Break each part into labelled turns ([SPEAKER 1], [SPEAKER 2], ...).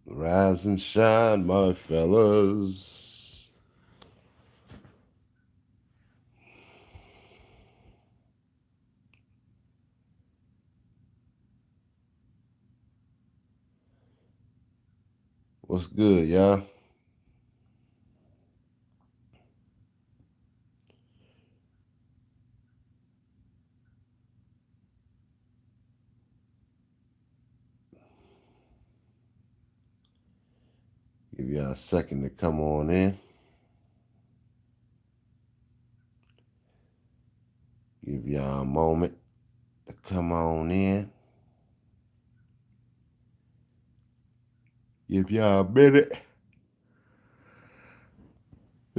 [SPEAKER 1] Rise and shine, my fellas. What's good, y'all? Give y'all a second to come on in. Give y'all a moment to come on in. Give y'all a minute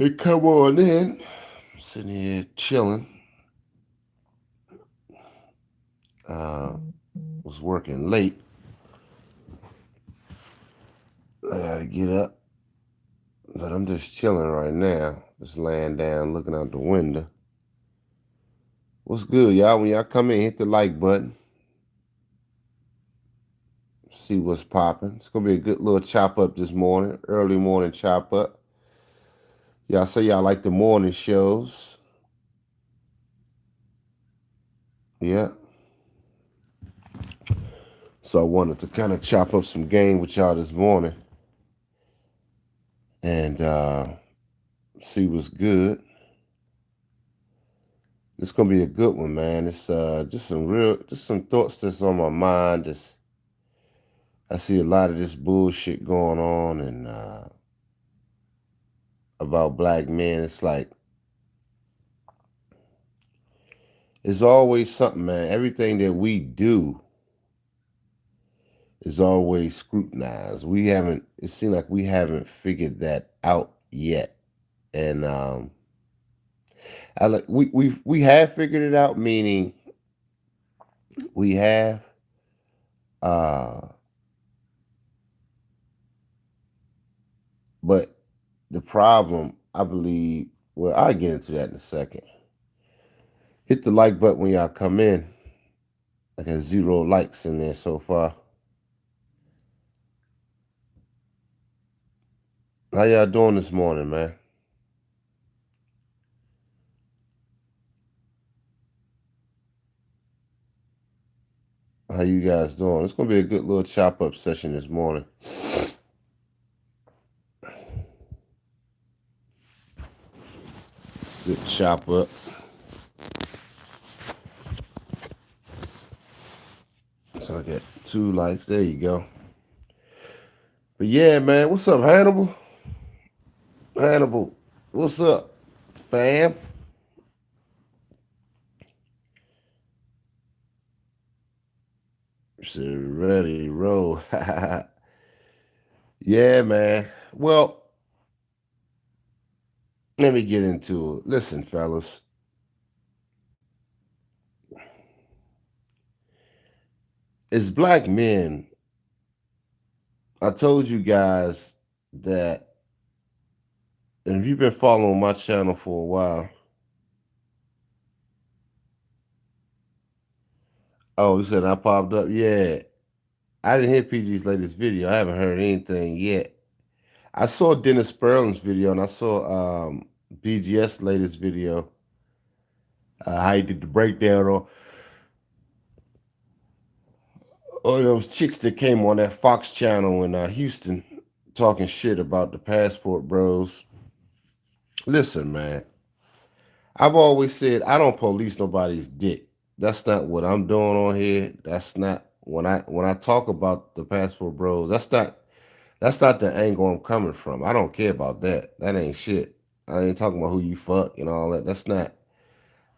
[SPEAKER 1] to come on in. I'm sitting here chilling. Was working late. I gotta get up. But I'm just chilling right now. Just laying down, looking out the window. What's good, y'all? When y'all come in, hit the like button. See what's popping. It's gonna be a good little chop up this morning. Early morning chop up. Y'all say y'all like the morning shows. Yeah. So I wanted to kind of chop up some game with y'all this morning and see what's good. It's gonna be a good one, man. It's just some thoughts that's on my mind. I see a lot of this bullshit going on and about black men. It's like it's always something, man. Everything that we do is always scrutinized. It seems like we haven't figured that out yet. And we have figured it out, meaning we have uh but the problem, I believe, well, I'll get into that in a second. Hit the like button when y'all come in. I got 0 likes in there so far. How y'all doing this morning, man? How you guys doing? It's gonna be a good little chop up session this morning. Good chop up. So I got 2 likes. There you go. But yeah, man, what's up, Hannibal? Hannibal, what's up, fam? So ready, roll. Yeah, man. Well, let me get into it. Listen, fellas. As black men, I told you guys that, and if you've been following my channel for a while, oh, you said I popped up? Yeah. I didn't hear PG's latest video. I haven't heard anything yet. I saw Dennis Sperling's video and I saw BGS latest video. How he did the breakdown on those chicks that came on that Fox channel in Houston talking shit about the passport bros. Listen, man, I've always said I don't police nobody's dick. That's not what I'm doing on here. That's not when I talk about the passport bros. That's not the angle I'm coming from. I don't care about that. That ain't shit. I ain't talking about who you fuck and all that. That's not.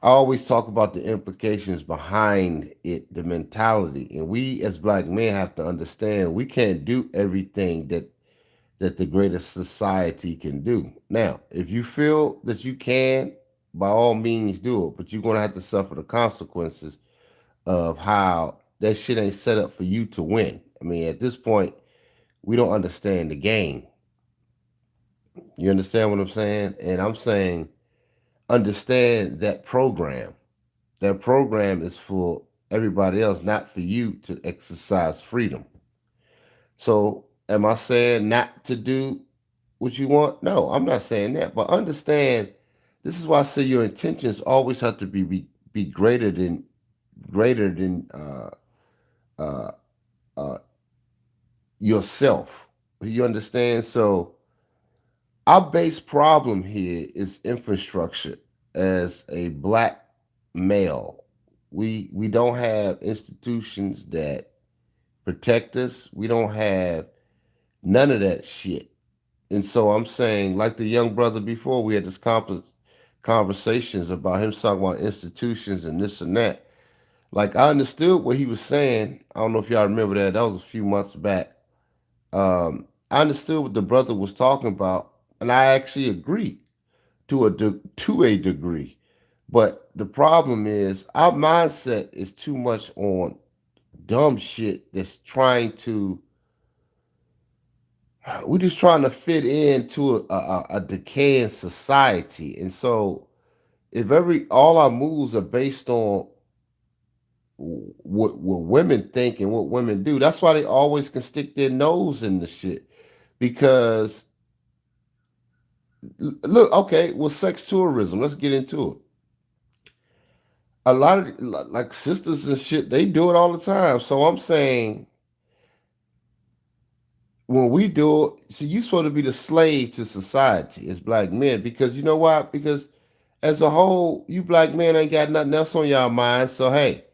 [SPEAKER 1] I always talk about the implications behind it, the mentality. And we as black men have to understand we can't do everything that the greatest society can do. Now, if you feel that you can, by all means do it, but you're gonna have to suffer the consequences of how that shit ain't set up for you to win. I mean, at this point, we don't understand the game. You understand what I'm saying? And I'm saying understand that program. That program is for everybody else, not for you to exercise freedom. So, am I saying not to do what you want? No, I'm not saying that. But understand, this is why I say your intentions always have to be greater than uh, uh, yourself. You understand? So, our base problem here is infrastructure. As a black male, we don't have institutions that protect us. We don't have none of that shit. And so I'm saying, like the young brother before, we had this conversations about him talking about institutions and this and that. Like I understood what he was saying. I don't know if y'all remember that. That was a few months back. I understood what the brother was talking about, and I actually agree to a degree. But the problem is our mindset is too much on dumb shit that's trying to we're just trying to fit into a decaying society. And so if every all our moves are based on what women think and what women do, that's why they always can stick their nose in the shit. Because look, okay, well, sex tourism, let's get into it. A lot of like sisters and shit, they do it all the time. So I'm saying when we do it, see, you supposed to be the slave to society as black men because you know why? Because as a whole, you black men ain't got nothing else on y'all mind. So hey,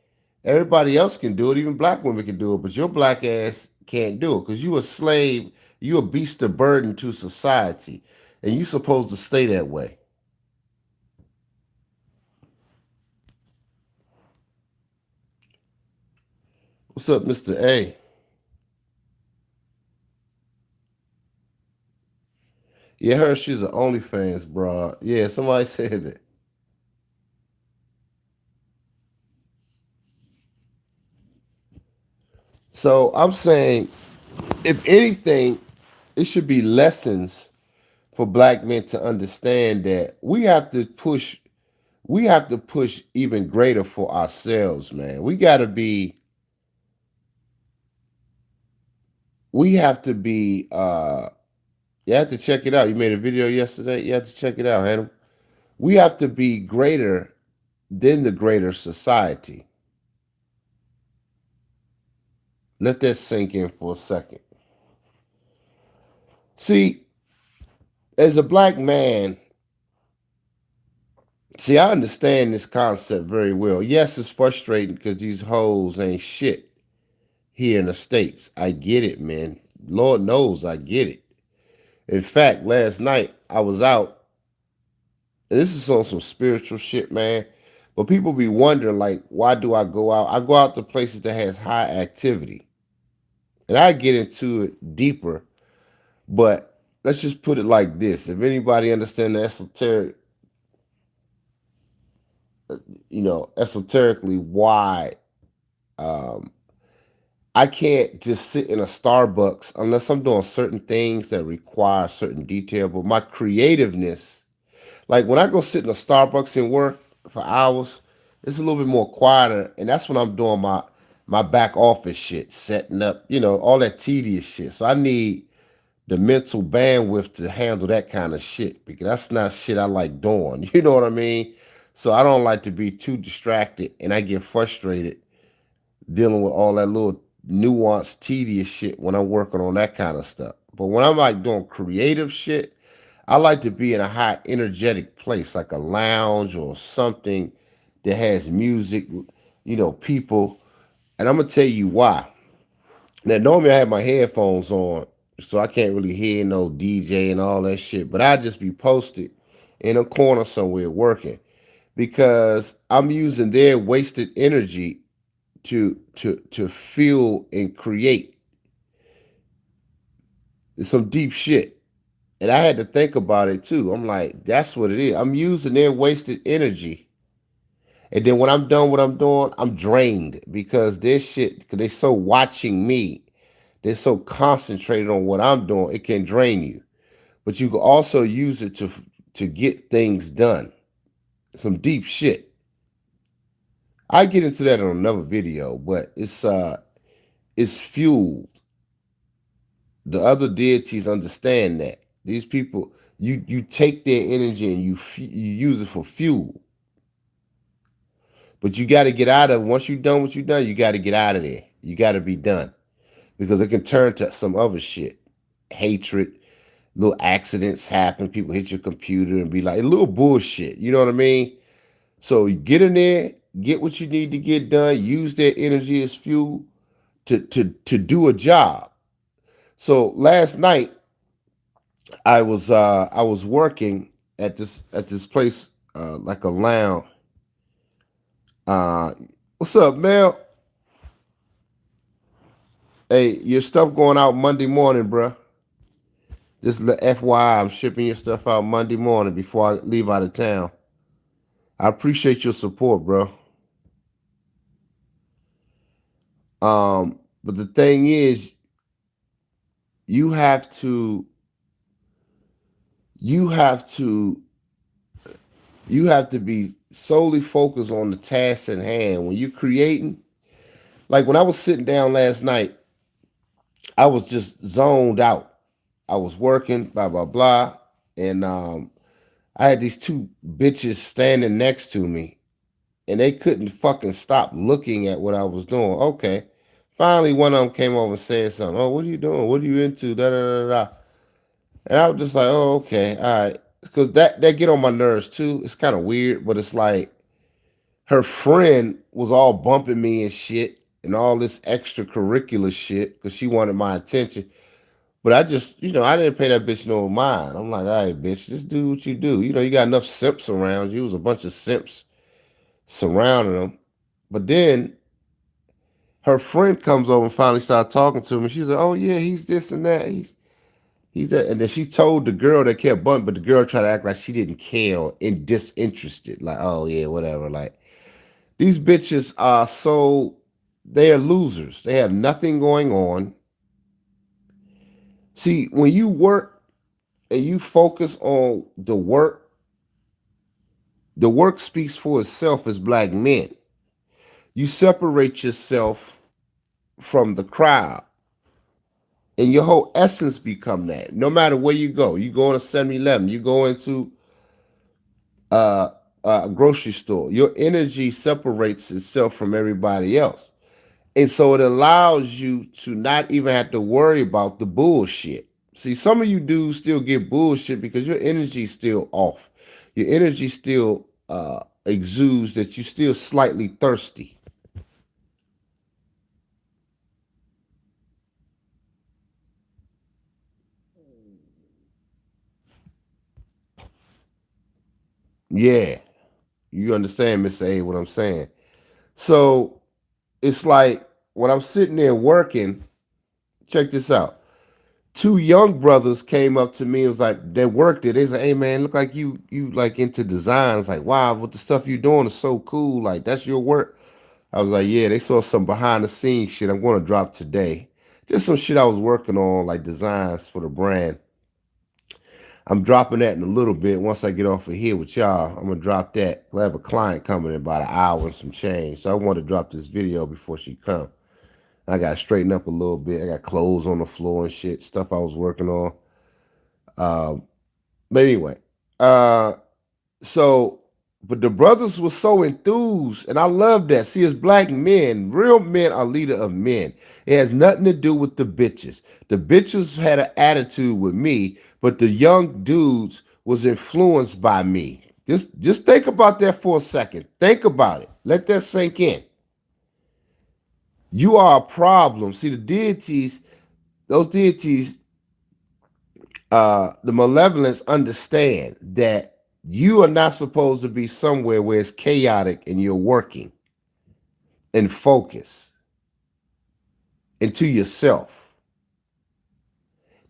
[SPEAKER 1] everybody else can do it. Even black women can do it, but your black ass can't do it because you a slave. You a beast of burden to society, and you supposed to stay that way. What's up, Mister A? Yeah, her. She's an OnlyFans broad. Yeah, somebody said that. So I'm saying, if anything, it should be lessons for black men to understand that we have to push even greater for ourselves, man. We have to be you have to check it out. You made a video yesterday. You have to check it out, Hannah. We have to be greater than the greater society. Let that sink in for a second. See, as a black man, see, I understand this concept very well. Yes, it's frustrating because these hoes ain't shit here in the States. I get it, man. Lord knows I get it. In fact, last night I was out, and this is on some spiritual shit, man. But people be wondering, like, why do I go out? I go out to places that has high activity. And I get into it deeper, but let's just put it like this. If anybody understand the esoteric, esoterically why um, I can't just sit in a Starbucks unless I'm doing certain things that require certain detail. But my creativeness, like when I go sit in a Starbucks and work for hours, it's a little bit more quieter, and that's when I'm doing my back office shit, setting up, all that tedious shit. So I need the mental bandwidth to handle that kind of shit because that's not shit I like doing. You know what I mean? So I don't like to be too distracted, and I get frustrated dealing with all that little nuanced, tedious shit when I'm working on that kind of stuff. But when I'm like doing creative shit, I like to be in a high energetic place, like a lounge or something that has music, people. And I'm gonna tell you why. Now, normally I have my headphones on, so I can't really hear no DJ and all that shit. But I just be posted in a corner somewhere working because I'm using their wasted energy to feel and create some deep shit. And I had to think about it too. I'm like, that's what it is. I'm using their wasted energy. And then when I'm done what I'm doing, I'm drained because their shit, because they're so watching me, they're so concentrated on what I'm doing, it can drain you. but you can also use it to get things done. Some deep shit. I get into that on another video, but it's fueled. The other deities understand that. These people, you take their energy and you use it for fuel. But you got to get out of it. Once you're done what you're done, you got to get out of there. You got to be done because it can turn to some other shit, hatred. Little accidents happen. People hit your computer and be like, a little bullshit. You know what I mean? So you get in there, get what you need to get done, use their energy as fuel to do a job. So last night I was working at this place like a lounge. Uh what's up, Mel? Hey, your stuff going out Monday morning, bruh. Just FYI, I'm shipping your stuff out Monday morning before I leave out of town. I appreciate your support, bro. But the thing is, you have to, you have to, you have to be solely focused on the task at hand. When you're creating, like when I was sitting down last night, I was just zoned out. I was working, blah blah blah, and I had these two bitches standing next to me, and they couldn't fucking stop looking at what I was doing. Okay. Finally, one of them came over and said something. Oh, what are you doing? What are you into? Da da da da. And I was just like, oh, okay, all right. Because that get on my nerves too. It's kind of weird, but it's like her friend was all bumping me and shit and all this extracurricular shit because she wanted my attention. But I just, I didn't pay that bitch no mind. I'm like, all right, bitch, just do what you do. You got enough simps around you. It was a bunch of simps surrounding them. But then her friend comes over and finally started talking to me. She's like, oh yeah, he's this and that. He's that. And then she told the girl that kept bunting, but the girl tried to act like she didn't care or disinterested. Like, oh yeah, whatever. Like these bitches are they are losers. They have nothing going on. See, when you work and you focus on the work speaks for itself as black men. You separate yourself from the crowd. And your whole essence become that. No matter where you go. You go in a 7-Eleven, you go into a grocery store. Your energy separates itself from everybody else. And so it allows you to not even have to worry about the bullshit. See, some of you dudes still get bullshit because your energy's still off. Your energy still exudes that you're still slightly thirsty. Yeah. You understand, Mr. A, what I'm saying. So it's like when I'm sitting there working, check this out. Two young brothers came up to me and was like, they worked it. They said, hey man, look like you like into designs. Like, wow, what the stuff you doing is so cool. Like, that's your work. I was like, yeah, they saw some behind the scenes shit I'm gonna drop today. Just some shit I was working on, like designs for the brand. I'm dropping that in a little bit. Once I get off of here with y'all, I'm gonna drop that. I have a client coming in about an hour and some change. So I want to drop this video before she come. I got to straighten up a little bit. I got clothes on the floor and shit, stuff I was working on. But anyway, uh, so, but the brothers were so enthused, and I love that. See, as black men, real men are leader of men. It has nothing to do with the bitches. The bitches had an attitude with me, but the young dudes was influenced by me. Just think about that for a second. Think about it. Let that sink in. You are a problem. See, the deities, those deities, the malevolence understand that you are not supposed to be somewhere where it's chaotic and you're working and focus into yourself.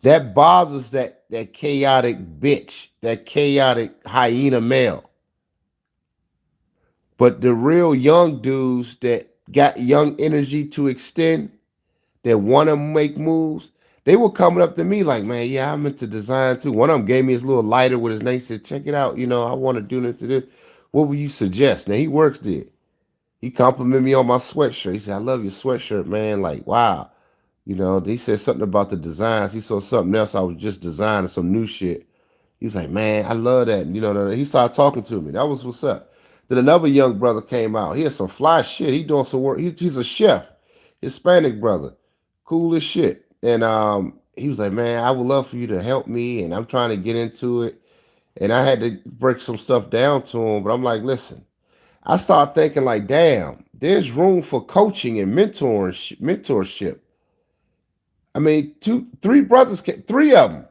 [SPEAKER 1] That bothers that chaotic bitch, that chaotic hyena male. But the real young dudes that got young energy to extend, that want to make moves, They were coming up to me like, man, yeah, I'm into design too. One of them gave me his little lighter with his name. He said, check it out. I want to do this. What would you suggest? Now he works there. He complimented me on my sweatshirt. He said, I love your sweatshirt, man. Like, wow. He said something about the designs. He saw something else. I was just designing some new shit. He was like, man, I love that. He started talking to me. That was what's up. Then another young brother came out. He had some fly shit. He doing some work. He's a chef, Hispanic brother, cool as shit. And he was like, man, I would love for you to help me, and I'm trying to get into it. And I had to break some stuff down to him, but I'm like, listen, I started thinking like, damn, there's room for coaching and mentorship. I mean, three of them,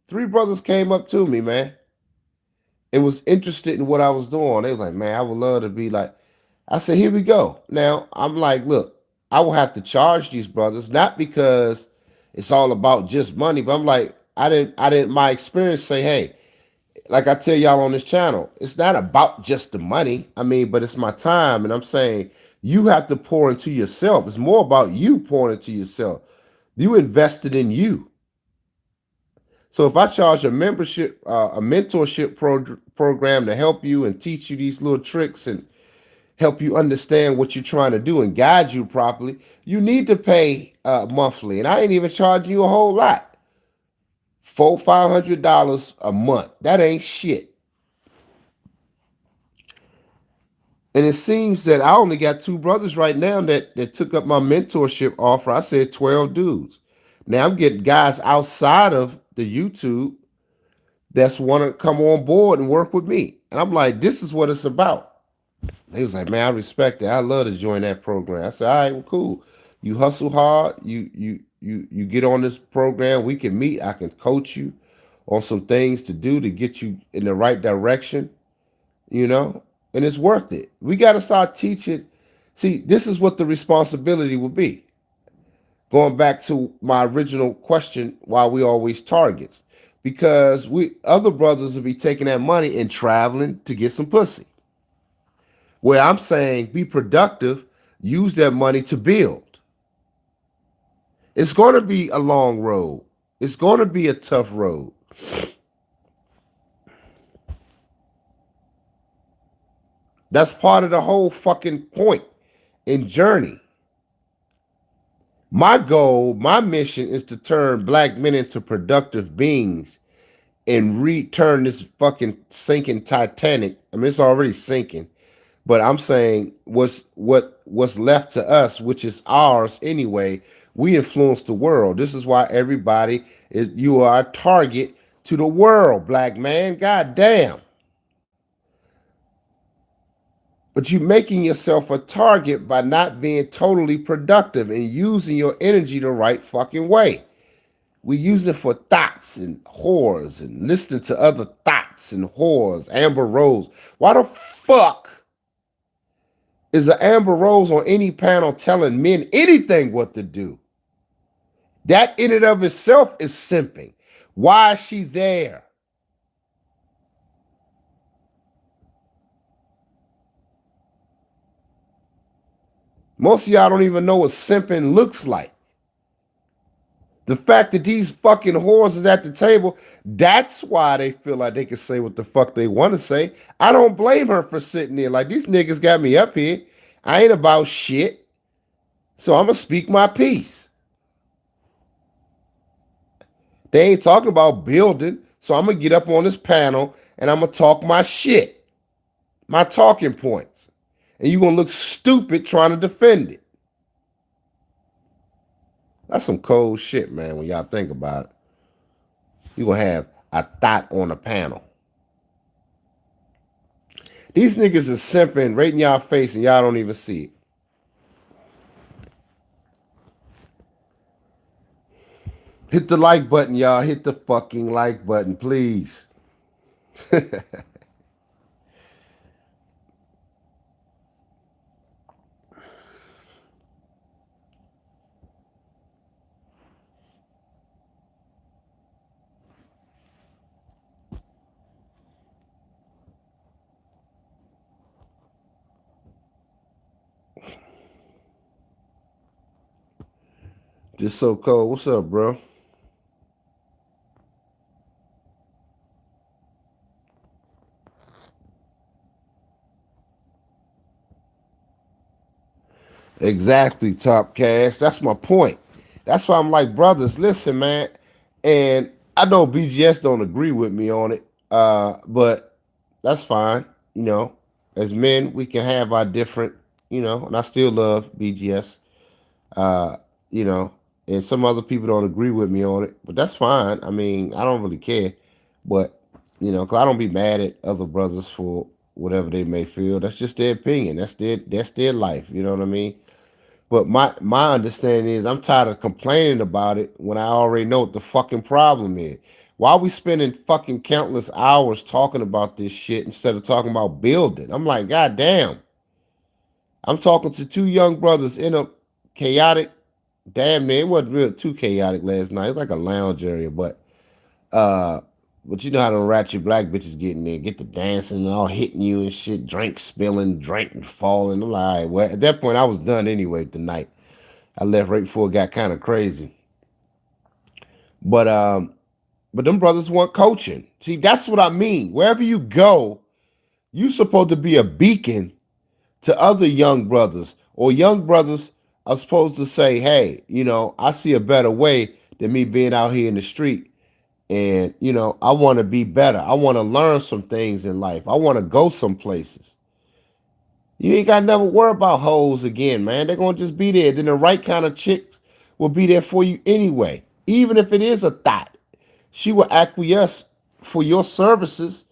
[SPEAKER 1] three brothers came up to me, man, and was interested in what I was doing. They was like, man, I would love to be like. I said, here we go. Now I'm like, look, I will have to charge these brothers, not because it's all about just money, but I'm like, I didn't my experience say, hey, like I tell y'all on this channel, it's not about just the money. I mean, but it's my time. And I'm saying you have to pour into yourself. It's more about you pouring into yourself. You invested in you. So if I charge a membership, a mentorship program to help you and teach you these little tricks and help you understand what you're trying to do and guide you properly, you need to pay monthly. And I ain't even charging you a whole lot. $500 a month. That ain't shit. And it seems that I only got two brothers right now that took up my mentorship offer. I said 12 dudes. Now I'm getting guys outside of the YouTube that's want to come on board and work with me. And I'm like, this is what it's about. They was like, man, I respect it. I love to join that program. I said, all right, well, cool. You hustle hard. You get on this program. We can meet. I can coach you on some things to do to get you in the right direction, and it's worth it. We got to start teaching. See, this is what the responsibility will be. Going back to my original question, why we always targets. Because we other brothers will be taking that money and traveling to get some pussy. Where I'm saying be productive, use that money to build. It's going to be a long road. It's going to be a tough road. That's part of the whole fucking point and journey. My goal, my mission is to turn black men into productive beings and return this fucking sinking Titanic. I mean, it's already sinking, but I'm saying what's left to us, which is ours anyway. We influence the world. This is why everybody is. You are a target to the world, black man. God damn. But you're making yourself a target by not being totally productive and using your energy the right fucking way. We use it for thoughts and whores and listening to other thoughts and whores. Amber Rose. Why the fuck is an Amber Rose on any panel telling men anything what to do? That in and of itself is simping. Why is she there? Most of y'all don't even know what simping looks like. The fact that these fucking whores is at the table, that's why they feel like they can say what the fuck they want to say. I don't blame her for sitting there. Like, these niggas got me up here. I ain't about shit. So I'm going to speak my piece. They ain't talking about building. So I'm going to get up on this panel and I'm going to talk my shit, my talking points. And you're going to look stupid trying to defend it. That's some cold shit, man, when y'all think about it. You're going to have a thought on a panel. These niggas is simping right in y'all face and y'all don't even see it. Hit the like button, y'all. Hit the fucking like button, please. Just so cold. What's up, bro? Exactly, Top Cast. That's my point. That's why I'm like, brothers, listen, man. And I know BGS don't agree with me on it, but that's fine. You know, as men, we can have our different, and I still love BGS, uh, you know, and some other people don't agree with me on it, but that's fine. I mean, I don't really care, but, because I don't be mad at other brothers for whatever they may feel. That's just their opinion. That's their life. You know what I mean? But my understanding is I'm tired of complaining about it when I already know what the fucking problem is. Why are we spending fucking countless hours talking about this shit instead of talking about building? I'm like, God damn. I'm talking to two young brothers in a chaotic, damn man, it wasn't real too chaotic last night. It's like a lounge area, uh but you know how them ratchet black bitches get in there, get the dancing and all hitting you and shit, drink spilling, drink falling. I'm like, all right, well, at that point I was done anyway tonight. I left right before it got kind of crazy. But but them brothers want coaching. See, that's what I mean. Wherever you go, you supposed to be a beacon to other young brothers, or young brothers are supposed to say, hey, I see a better way than me being out here in the street. And, I want to be better. I want to learn some things in life. I want to go some places. You ain't got to never worry about hoes again, man. They're going to just be there. Then the right kind of chicks will be there for you anyway. Even if it is a thought, she will acquiesce for your services.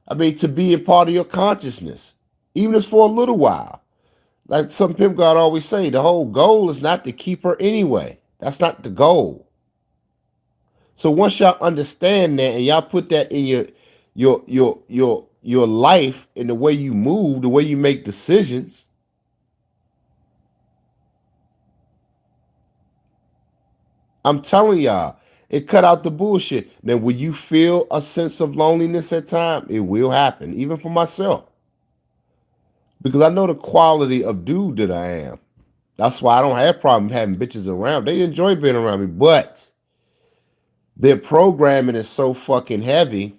[SPEAKER 1] I mean, to be a part of your consciousness, even if it's for a little while. Like some pimp God always say, the whole goal is not to keep her anyway. That's not the goal. So once y'all understand that and y'all put that in your life and the way you move, the way you make decisions, I'm telling y'all, it cut out the bullshit. Now, will you feel a sense of loneliness at times? It will happen, even for myself. Because I know the quality of dude that I am. That's why I don't have problem having bitches around. They enjoy being around me, but their programming is so fucking heavy.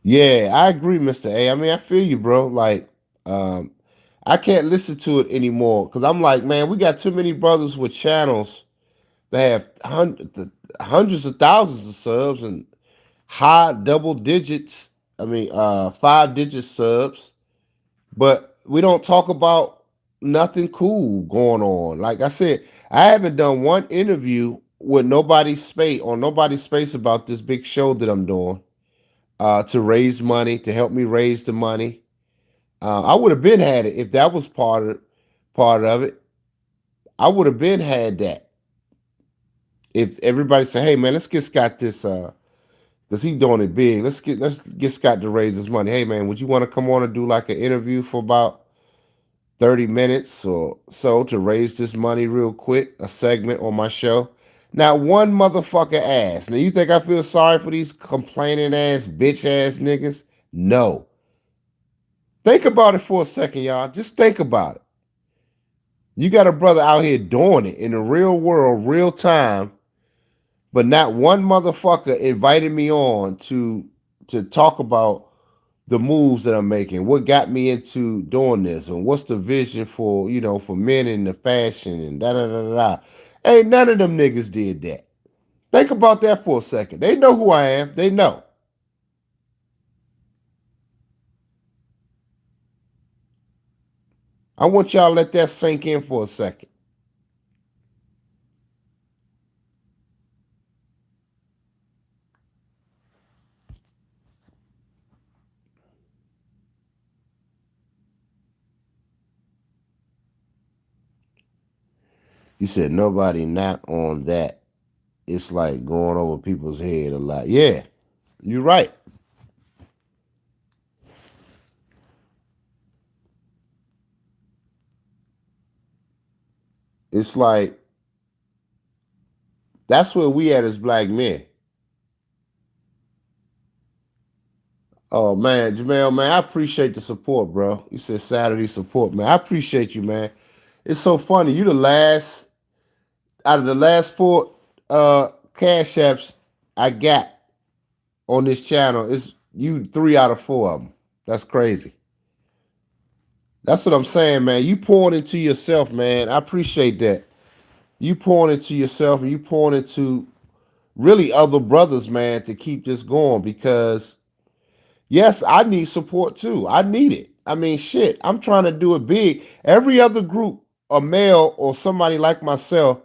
[SPEAKER 1] Yeah, I agree, Mr. A. I mean, I feel you, bro. Like, um, I can't listen to it anymore because I'm like, man, we got too many brothers with channels that have hundreds of thousands of subs and high double digits. I mean, 5-digit subs, but we don't talk about nothing cool going on. Like I said, I haven't done one interview with nobody's space on nobody's space about this big show that I'm doing to raise money to help me raise the money. I would have been had it if that was part of it. I would have been had that if everybody said, "Hey man, let's get Scott this because he doing it big. Let's get Scott to raise his money. Hey man, would you want to come on and do like an interview for about 30 minutes or so to raise this money real quick, a segment on my show?" Not one motherfucker asked. Now you think I feel sorry for these complaining ass bitch ass niggas? No. Think about it for a second, y'all. Just think about it. You got a brother out here doing it in the real world, real time, but not one motherfucker invited me on to talk about the moves that I'm making, what got me into doing this, and what's the vision for for men in the fashion and da da da da. Da. Ain't none of them niggas did that. Think about that for a second. They know who I am. They know. I want y'all to let that sink in for a second. You said nobody not on that. It's like going over people's head a lot. Yeah, you're right. It's like that's where we at as black men. Oh man, Jamel, man, I appreciate the support, bro. You said Saturday support, man. I appreciate you, man. It's so funny. You the last out of the last four cash apps I got on this channel. It's you three out of four of them. That's crazy. That's what I'm saying, man. You pouring into yourself, man. I appreciate that. You pouring into yourself and you pouring into really other brothers, man, to keep this going because yes, I need support too. I need it. I mean, shit, I'm trying to do it big. Every other group, a male or somebody like myself,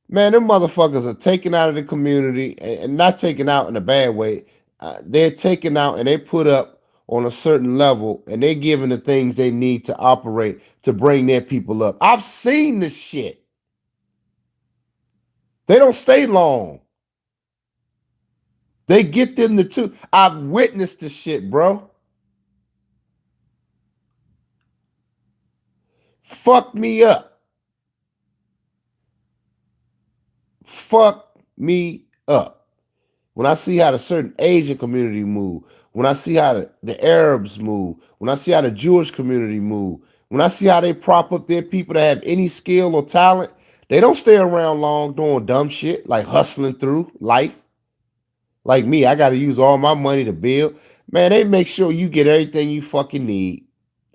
[SPEAKER 1] man, them motherfuckers are taken out of the community and not taken out in a bad way. They're taken out and they put up on a certain level and they're given the things they need to operate to bring their people up. I've seen this shit. They don't stay long. They get them the two. I've witnessed this shit, bro. Fuck me up. Fuck me up. When I see how the certain Asian community move, when I see how the Arabs move, when I see how the Jewish community move, when I see how they prop up their people that have any skill or talent, they don't stay around long doing dumb shit like hustling through life. Like me, I got to use all my money to build. Man, they make sure you get everything you fucking need.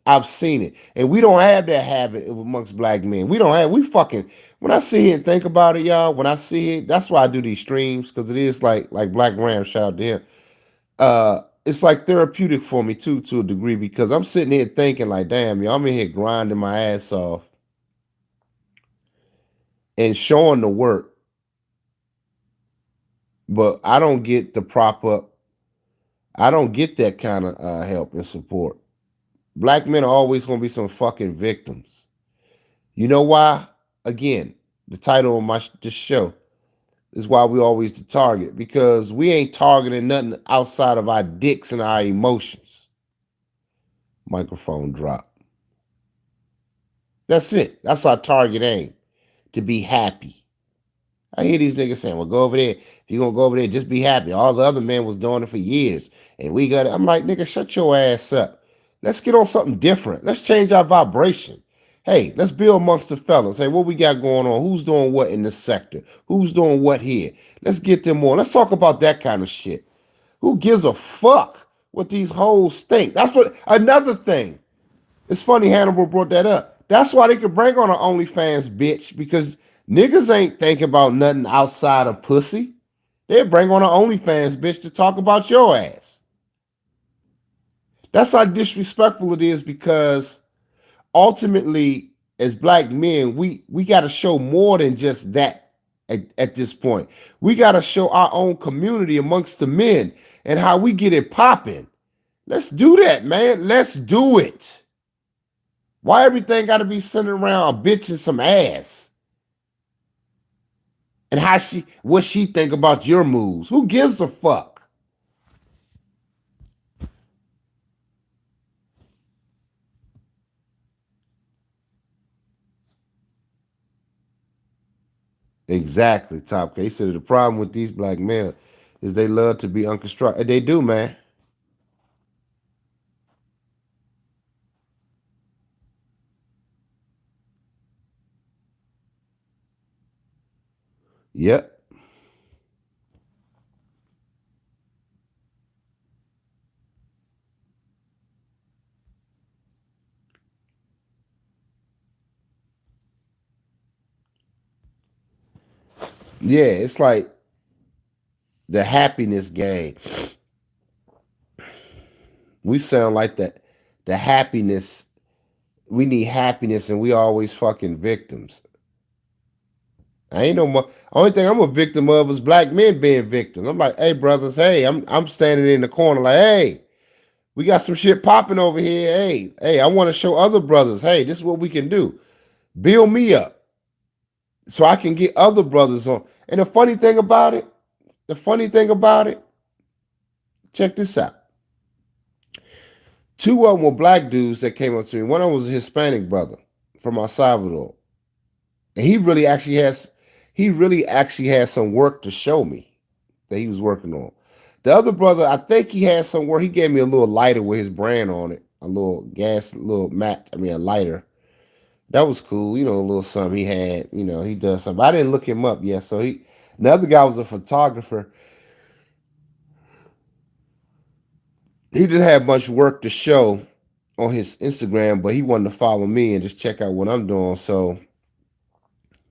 [SPEAKER 1] I've seen it. And we don't have that habit amongst black men. We don't have, we fucking, when I see it and think about it, y'all, when I see it, that's why I do these streams, because it is like Black Ram, shout out to him. It's like therapeutic for me too, to a degree, because I'm sitting here thinking like, damn, y'all, I'm in here grinding my ass off and showing the work, but I don't get the prop up. I don't get that kind of help and support. Black men are always going to be some fucking victims. You know why? Again, the title of this show is why we always the target, because we ain't targeting nothing outside of our dicks and our emotions. Microphone drop. That's it. That's our target aim, to be happy. I hear these niggas saying, well, go over there. If you're going to go over there, just be happy. All the other men was doing it for years. And we got it. I'm like, nigga, shut your ass up. Let's get on something different. Let's change our vibration. Hey, let's build amongst the fellas. Hey, what we got going on? Who's doing what in this sector? Who's doing what here? Let's get them on. Let's talk about that kind of shit. Who gives a fuck what these hoes think? That's what, another thing. It's funny Hannibal brought that up. That's why they could bring on an OnlyFans bitch, because niggas ain't thinking about nothing outside of pussy. They'll bring on an OnlyFans bitch to talk about your ass. That's how disrespectful it is, because ultimately, as black men, we got to show more than just that at this point. We got to show our own community amongst the men and how we get it popping. Let's do that, man. Let's do it. Why everything got to be centered around a bitch and some ass? And what she think about your moves? Who gives a fuck? Exactly, Top K. He said the problem with these black men is they love to be unconstructed. They do, man. Yep. Yeah, it's like the happiness game. We sound like the happiness. We need happiness, and we always fucking victims. I ain't no more. Only thing I'm a victim of is black men being victims. I'm like, hey brothers, hey, I'm standing in the corner like, hey, we got some shit popping over here. Hey, I want to show other brothers, hey, this is what we can do. Build me up so I can get other brothers on. And the funny thing about it, check this out. Two of them were black dudes that came up to me. One of them was a Hispanic brother from El Salvador. And he really actually has some work to show me that he was working on. The other brother, I think he had somewhere. He gave me a little lighter with his brand on it, a little gas, little mat. I mean, a lighter. That was cool. A little something he had. He does something. I didn't look him up yet. So the other guy was a photographer. He didn't have much work to show on his Instagram, but he wanted to follow me and just check out what I'm doing. So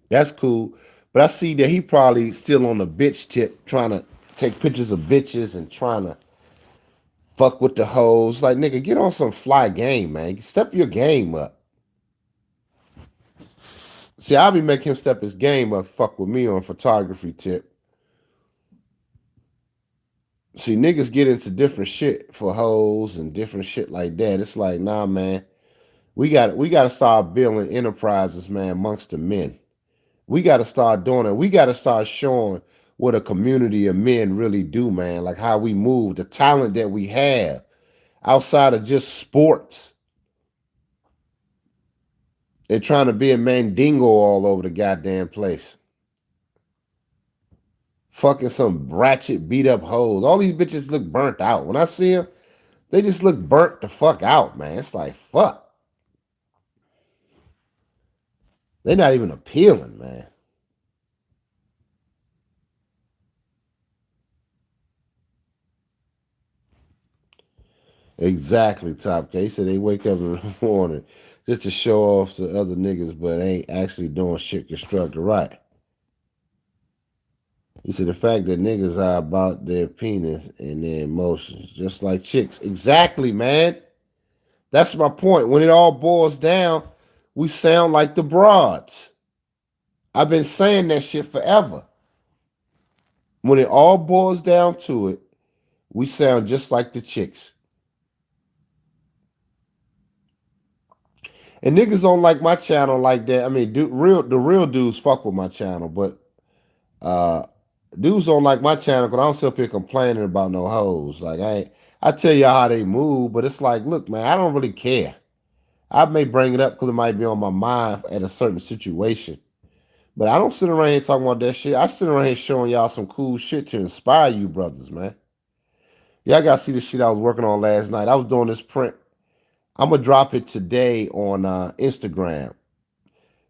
[SPEAKER 1] that's cool. But I see that he probably still on the bitch tip, trying to take pictures of bitches and trying to fuck with the hoes. Like, nigga, get on some fly game, man. Step your game up. See, I'll be making him step his game up, fuck with me on photography tip. See, niggas get into different shit for hoes and different shit like that. It's like, nah, man. We gotta start building enterprises, man, amongst the men. We gotta start doing it. We gotta start showing what a community of men really do, man. Like how we move, the talent that we have outside of just sports. They're trying to be a mandingo all over the goddamn place. Fucking some ratchet beat up hoes. All these bitches look burnt out. When I see them, they just look burnt the fuck out, man. It's like, fuck. They're not even appealing, man. Exactly, Top K. He said they wake up in the morning just to show off to other niggas, but ain't actually doing shit constructive right. He said the fact that niggas are about their penis and their emotions, just like chicks. Exactly, man. That's my point. When it all boils down, we sound like the broads. I've been saying that shit forever. When it all boils down to it, we sound just like the chicks. And niggas don't like my channel like that. I mean, the real dudes fuck with my channel, but dudes don't like my channel because I don't sit up here complaining about no hoes. Like I tell y'all how they move, but it's like, look, man, I don't really care. I may bring it up because it might be on my mind at a certain situation. But I don't sit around here talking about that shit. I sit around here showing y'all some cool shit to inspire you brothers, man. Y'all gotta see the shit I was working on last night. I was doing this print. I'm gonna drop it today on Instagram.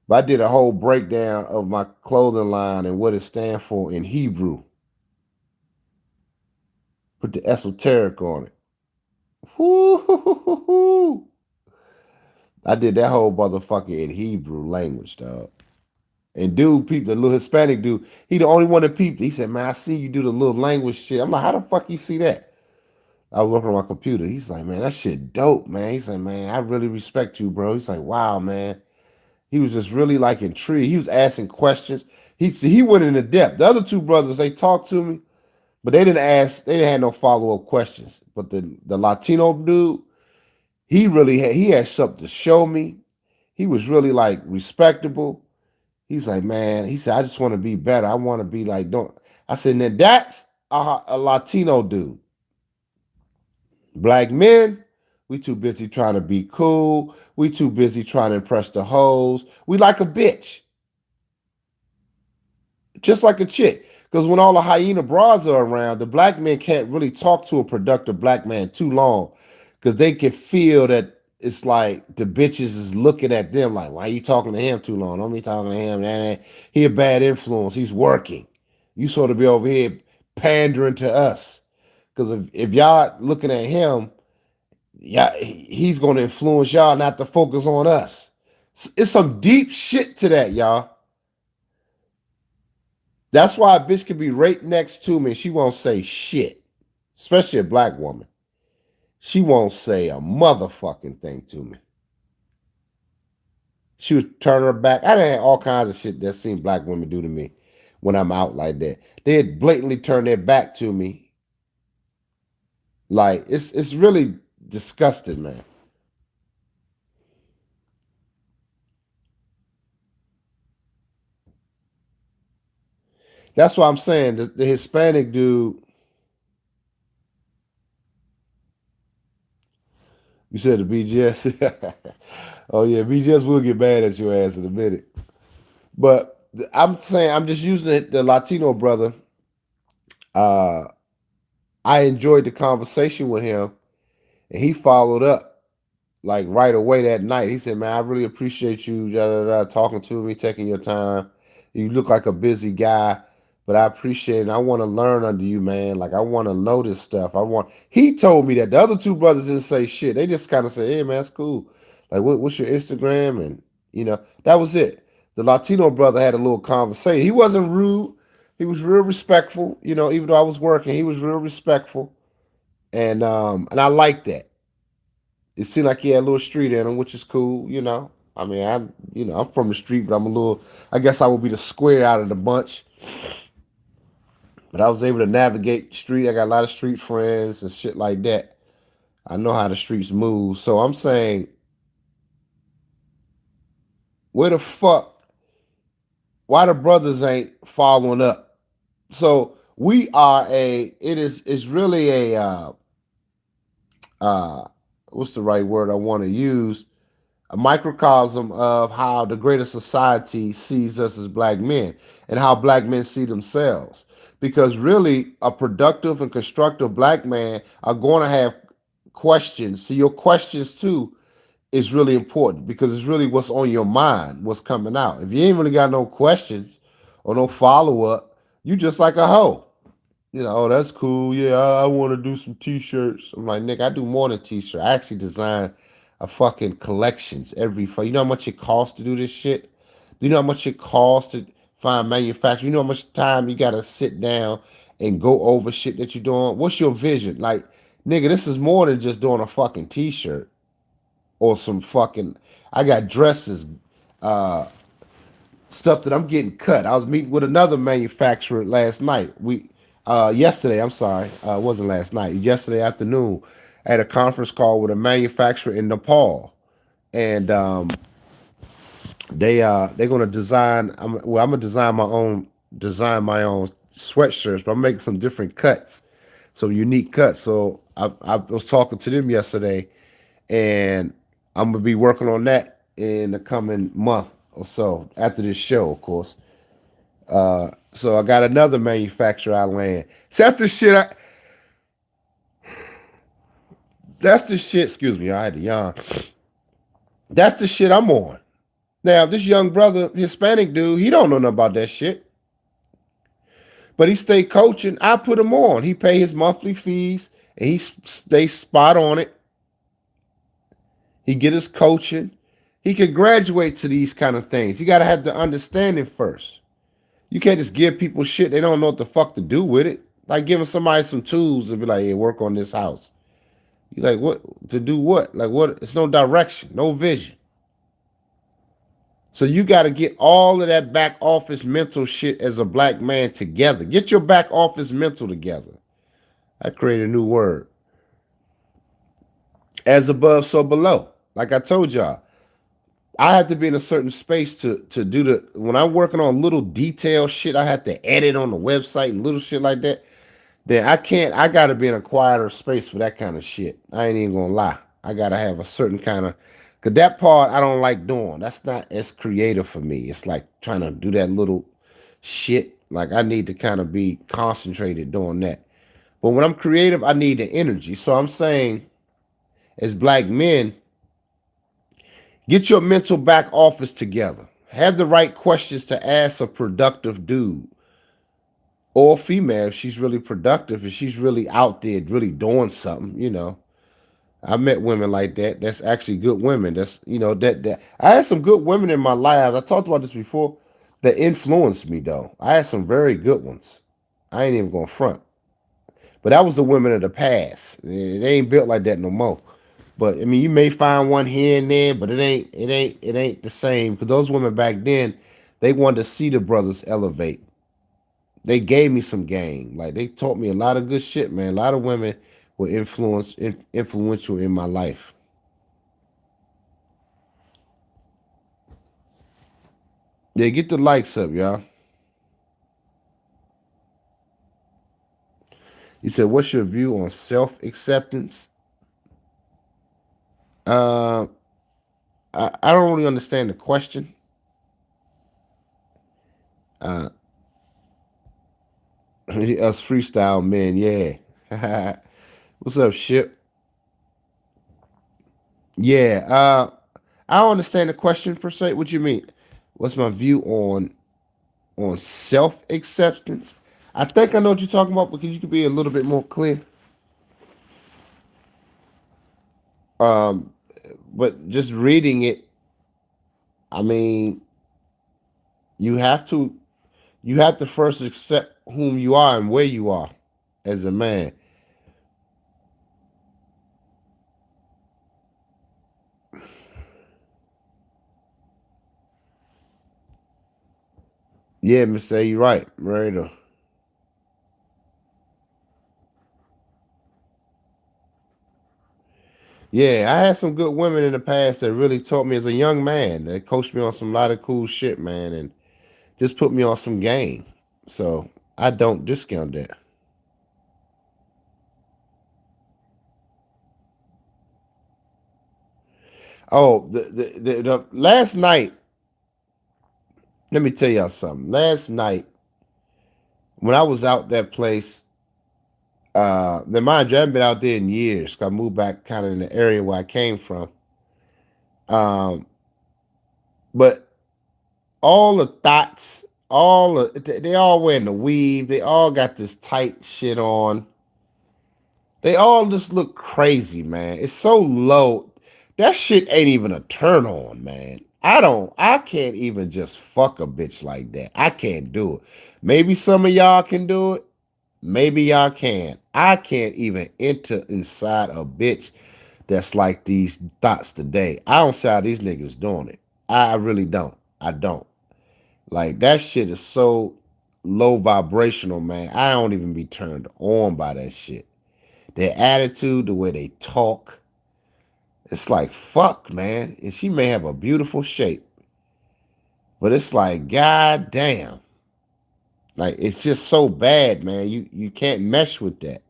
[SPEAKER 1] But I did a whole breakdown of my clothing line and what it stands for in Hebrew. Put the esoteric on it. Woo-hoo-hoo-hoo-hoo. I did that whole motherfucker in Hebrew language, dog. And dude peeped, the little Hispanic dude, he the only one that peeped. He said, man, I see you do the little language shit. I'm like, how the fuck you see that? I was working on my computer. He's like, man, that shit dope, man. He said, man, I really respect you, bro. He's like, wow, man. He was just really like intrigued. He was asking questions. He went into depth. The other two brothers, they talked to me, but they didn't ask, they didn't have no follow-up questions. But the Latino dude, he had something to show me. He was really like respectable. He's like, man, he said, I just want to be better. I want to be like, don't. I said, now that's a Latino dude. Black men, we too busy trying to be cool. We too busy trying to impress the hoes. We like a bitch. Just like a chick. Because when all the hyena bras are around, the black men can't really talk to a productive black man too long. Because they can feel that it's like the bitches is looking at them like, why are you talking to him too long? Don't be talking to him. He a bad influence. He's working. You sort of be over here pandering to us. Because if y'all looking at him, yeah, he's going to influence y'all not to focus on us. It's some deep shit to that, y'all. That's why a bitch could be right next to me and she won't say shit. Especially a black woman. She won't say a motherfucking thing to me. She would turn her back. I done had all kinds of shit that seen black women do to me when I'm out like that. They'd blatantly turn their back to me. Like, it's really disgusting, man. That's what I'm saying. The Hispanic dude, you said the BGS. Oh yeah, BGS will get mad at your ass in a minute. But I'm saying I'm just using the Latino brother. Uh, I enjoyed the conversation with him, and he followed up like right away that night. He said, "Man, I really appreciate you talking to me, taking your time. You look like a busy guy, but I appreciate it. And I want to learn under you, man. Like I want to know this stuff. I want." He told me that the other two brothers didn't say shit. They just kind of said, "Hey, man, that's cool. Like, what's your Instagram?" And that was it. The Latino brother had a little conversation. He wasn't rude. He was real respectful. Even though I was working, he was real respectful, and I like that. It seemed like he had a little street in him, which is cool. I mean, I'm from the street, but I'm a little. I guess I would be the square out of the bunch. But I was able to navigate the street. I got a lot of street friends and shit like that. I know how the streets move. So I'm saying, where the fuck? Why the brothers ain't following up? So we are it's really a uh what's the right word I want to use? A microcosm of how the greater society sees us as black men and how black men see themselves. Because really, a productive and constructive black man are going to have questions. So your questions too is really important because it's really what's on your mind, what's coming out. If you ain't really got no questions or no follow up, you just like a hoe. Oh, that's cool. Yeah, I want to do some t-shirts. I'm like, Nick, I do more than t-shirt. I actually design a fucking collections You know how much it costs to do this shit? Do you know how much it costs to find manufacturer? You know how much time you gotta sit down and go over shit that you're doing? What's your vision? Like, nigga, this is more than just doing a fucking t-shirt or some fucking. I got dresses, uh, stuff that I'm getting cut. I was meeting with another manufacturer last night. Yesterday, I'm sorry, it wasn't last night. Yesterday afternoon, I had a conference call with a manufacturer in Nepal, and they're gonna design. I'm gonna design my own sweatshirts, but I'm making some different cuts, some unique cuts. So I was talking to them yesterday, and I'm gonna be working on that in the coming month or so after this show, of course. So I got another manufacturer I land. So that's the shit. That's the shit. Excuse me, I had to yawn. That's the shit I'm on. Now, this young brother, Hispanic dude, he don't know nothing about that shit. But he stay coaching. I put him on. He pay his monthly fees, and he stay spot on it. He get his coaching. He can graduate to these kind of things. You got to have the understanding first. You can't just give people shit they don't know what the fuck to do with it. Like giving somebody some tools and be like, "Hey, work on this house." You like what to do? What like what? It's no direction, no vision. So you got to get all of that back office mental shit as a black man together. Get your back office mental together. I created a new word. As above, so below. Like I told y'all, I have to be in a certain space to do the. When I'm working on little detail shit, I have to edit on the website and little shit like that. Then I can't. I got to be in a quieter space for that kind of shit. I ain't even gonna lie. I gotta have a certain kind of. Cause that part I don't like doing. That's not as creative for me. It's like trying to do that little shit. Like I need to kind of be concentrated doing that. But when I'm creative, I need the energy. So I'm saying, as black men, get your mental back office together. Have the right questions to ask a productive dude or female if she's really productive and she's really out there really doing something. I met women like that. That's actually good women. That I had some good women in my life. I talked about this before that influenced me though. I had some very good ones. I ain't even gonna front. But that was the women of the past. They ain't built like that no more. But I mean, you may find one here and there, but it ain't the same. Because those women back then, they wanted to see the brothers elevate. They gave me some game. Like they taught me a lot of good shit, man. A lot of women were influential in my life. Yeah, get the likes up, y'all. You said, what's your view on self acceptance? Uh, I don't really understand the question. Uh, us freestyle men, yeah. What's up, Ship? Yeah, I don't understand the question per se. What you mean? What's my view on self acceptance? I think I know what you're talking about, but you could be a little bit more clear. But just reading it, I mean, you have to you have to first accept whom you are and where you are as a man. Yeah, Miss A, you're right, Marina. Yeah, I had some good women in the past that really taught me as a young man. They coached me on some lot of cool shit, man, and just put me on some game. So I don't discount that. Oh, the last night, let me tell y'all something. Last night, when I was out that place, the mind you, I haven't been out there in years. 'Cause I moved back kind of in the area where I came from. Um, but all the thoughts, they all wearing the weave. They all got this tight shit on. They all just look crazy, man. It's so low. That shit ain't even a turn on, man. I can't even just fuck a bitch like that. I can't do it. Maybe some of y'all can do it. Maybe y'all can. I can't even enter inside a bitch that's like these thoughts today. I don't see how these niggas doing it. I really don't. I don't. Like that shit is so low vibrational, man. I don't even be turned on by that shit. Their attitude, the way they talk, it's like fuck, man. And she may have a beautiful shape, but it's like god damn. Like it's just so bad, man. You can't mesh with that.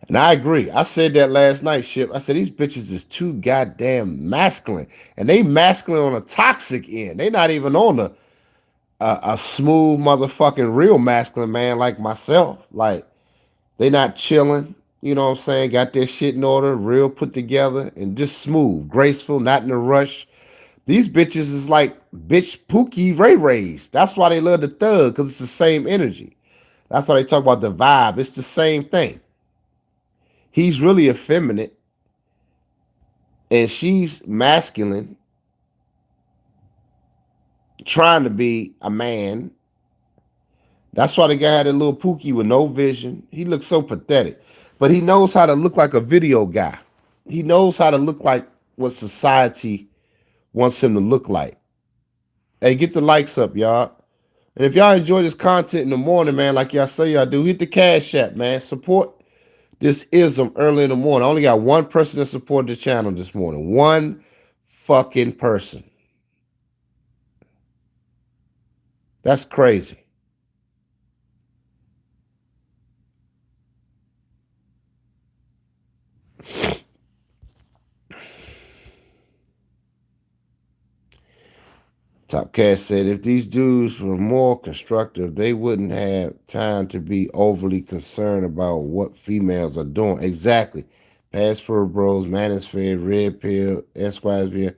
[SPEAKER 1] And I agree. I said that last night, Ship. I said these bitches is too goddamn masculine, and they masculine on a toxic end. They not even on a smooth motherfucking real masculine man like myself. Like they not chilling. You know what I'm saying? Got their shit in order, real put together, and just smooth, graceful, not in a rush. These bitches is like bitch Pookie Ray Rays. That's why they love the thug, because it's the same energy. That's why they talk about the vibe. It's the same thing. He's really effeminate and she's masculine, trying to be a man. That's why the guy had a little Pookie with no vision. He looks so pathetic. But he knows how to look like a video guy. He knows how to look like what society wants him to look like. Hey, get the likes up, y'all. And if y'all enjoy this content in the morning, man, like y'all say y'all do, hit the Cash App, man. Support this ism early in the morning. I only got one person that supported the channel this morning. One fucking person. That's crazy. Top Cat said if these dudes were more constructive, they wouldn't have time to be overly concerned about what females are doing. Exactly. Passport Bros, Manosphere, Red Pill, SYSB,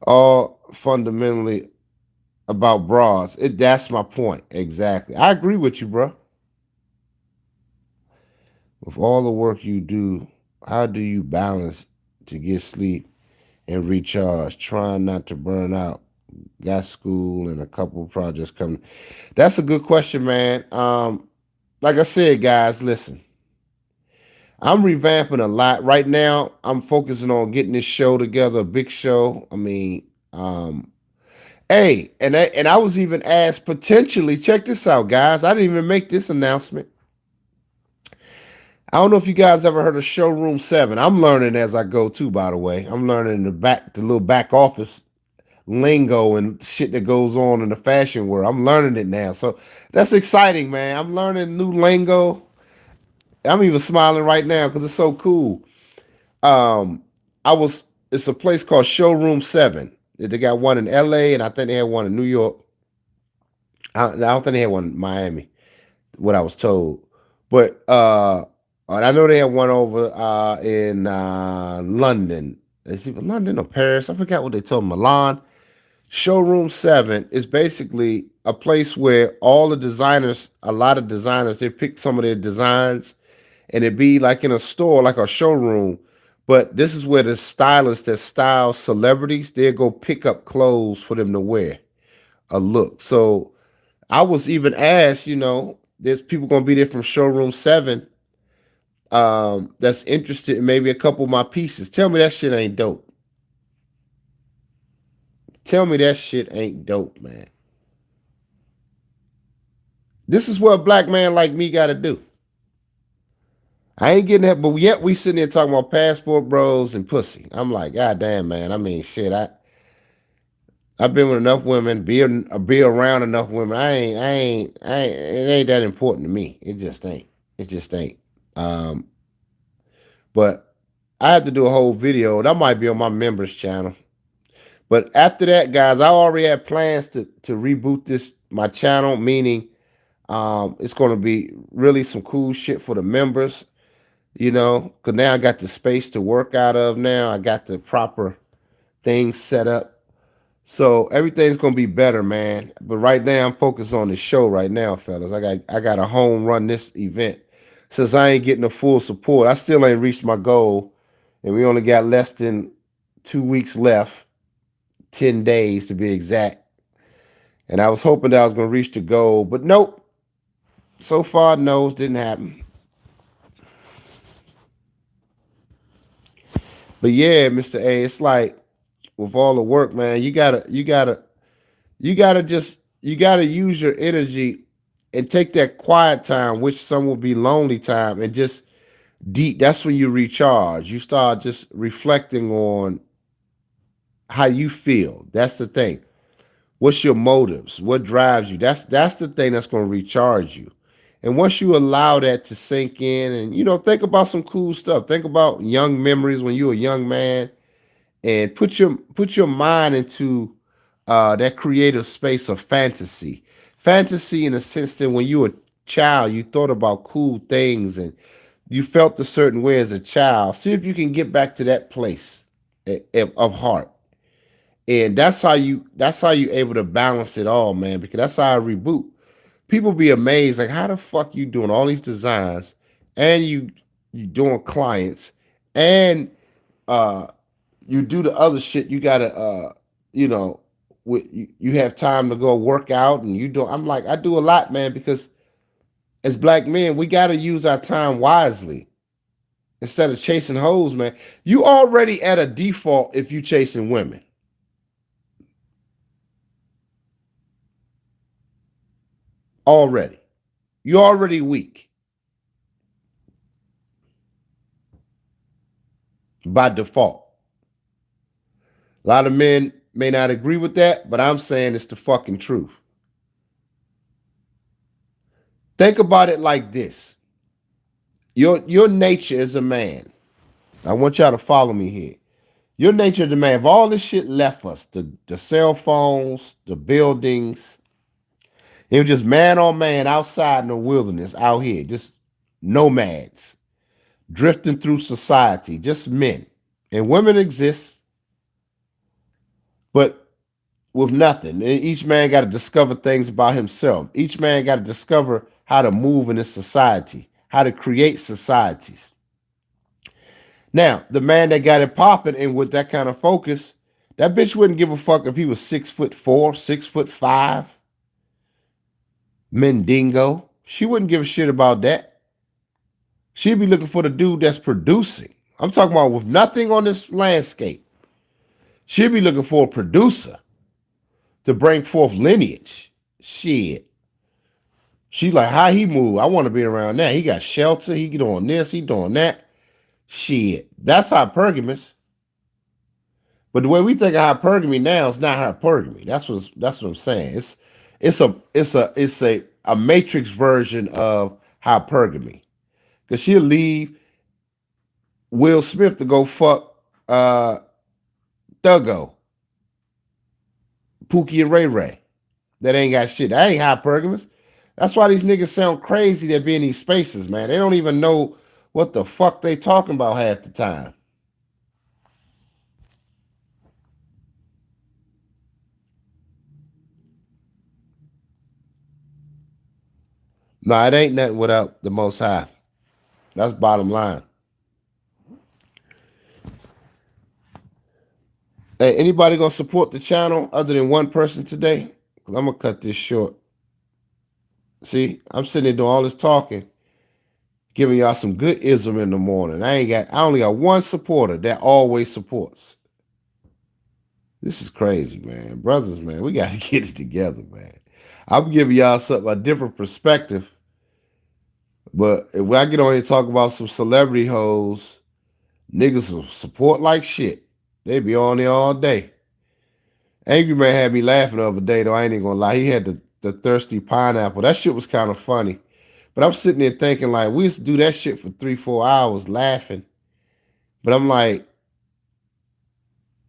[SPEAKER 1] all fundamentally about bras. That's my point. Exactly. I agree with you, bro. With all the work you do, how do you balance to get sleep and recharge, trying not to burn out? Got school and a couple of projects coming. That's a good question, man. Like I said, guys, listen. I'm revamping a lot right now. I'm focusing on getting this show together, a big show. I mean, hey, and I was even asked potentially. Check this out, guys. I didn't even make this announcement. I don't know if you guys ever heard of Showroom Seven. I'm learning as I go too. By the way, I'm learning the little back office lingo and shit that goes on in the fashion world. I'm learning it now. So that's exciting, man. I'm learning new lingo. I'm even smiling right now because it's so cool. Um, I was it's a place called Showroom 7. They got one in LA and I think they had one in New York. I don't think they had one in Miami, what I was told. But and I know they had one over in London. Is it London or Paris? I forgot what they told me. Milan. Showroom 7 is basically a place where all the designers, a lot of designers, they pick some of their designs and it'd be like in a store, like a showroom. But this is where the stylists that style celebrities, they'll go pick up clothes for them to wear, a look. So I was even asked, there's people gonna be there from Showroom 7 that's interested in maybe a couple of my pieces. Tell me that shit ain't dope. Tell me that shit ain't dope, man. This is what a black man like me gotta do. I ain't getting that, but yet we sitting there talking about passport bros and pussy. I'm like, God damn, man. I mean, shit. I've been with enough women, be around enough women. It ain't that important to me. It just ain't. It just ain't. Um, but I had to do a whole video. That might be on my members channel. But after that, guys, I already had plans to reboot my channel, meaning it's going to be really some cool shit for the members. Because now I got the space to work out of now. I got the proper things set up. So everything's gonna be better, man. But right now I'm focused on the show right now, fellas. I got to home run this event. Since I ain't getting the full support, I still ain't reached my goal. And we only got less than 2 weeks left, 10 days to be exact. And I was hoping that I was gonna reach the goal, but nope. So far, no, it didn't happen. But yeah, Mr. A, it's like with all the work, man, you gotta use your energy and take that quiet time, which some will be lonely time, and just deep. That's when you recharge. You start just reflecting on how you feel. That's the thing. What's your motives? What drives you? That's the thing that's going to recharge you. And once you allow that to sink in, and think about some cool stuff. Think about young memories when you were a young man, and put your mind into that creative space of fantasy. Fantasy in a sense that when you were a child, you thought about cool things and you felt a certain way as a child. See if you can get back to that place of heart. And that's how you able to balance it all, man, because that's how I reboot. People be amazed, like, how the fuck you doing all these designs and you doing clients and uh you do the other shit. You gotta you know you have time to go work out and you do. I'm like, I do a lot, man, because as black men we got to use our time wisely instead of chasing hoes, man. You already at a default if you chasing women. Already, you're already weak by default. A lot of men may not agree with that, but I'm saying it's the fucking truth. Think about it like this. Your nature as a man. I want y'all to follow me here. Your nature as a man, if all this shit left us, the cell phones, the buildings, it was just man on man outside in the wilderness, out here, just nomads, drifting through society, just men. And women exist, but with nothing. And each man got to discover things about himself. Each man got to discover how to move in this society, how to create societies. Now, the man that got it popping and with that kind of focus, that bitch wouldn't give a fuck if he was 6'4", 6'5", Mendingo. She wouldn't give a shit about that. She'd be looking for the dude that's producing. I'm talking about with nothing on this landscape. She'd be looking for a producer to bring forth lineage. Shit. She like, how he move? I want to be around that. He got shelter. He doing this. He doing that. Shit. That's hypergamous. But the way we think of hypergamy now, it's not hypergamy. That's what I'm saying. It's a matrix version of hypergamy. Because she'll leave Will Smith to go fuck Thuggo, Pookie and Ray Ray that ain't got shit. That ain't hypergamous. That's why these niggas sound crazy that be in these spaces, man. They don't even know what the fuck they talking about half the time. Nah, it ain't nothing without the Most High. That's bottom line. Hey, anybody gonna support the channel other than one person today? I'm gonna cut this short. See, I'm sitting there doing all this talking, giving y'all some good ism in the morning. I only got one supporter that always supports. This is crazy, man. Brothers, man, we gotta get it together, man. I'm giving y'all a different perspective. But if I get on here and talk about some celebrity hoes, niggas will support like shit. They be on there all day. Angry Man had me laughing the other day, though. I ain't even gonna lie. He had the thirsty pineapple. That shit was kind of funny. But I'm sitting there thinking, like, we used to do that shit for 3-4 hours laughing. But I'm like,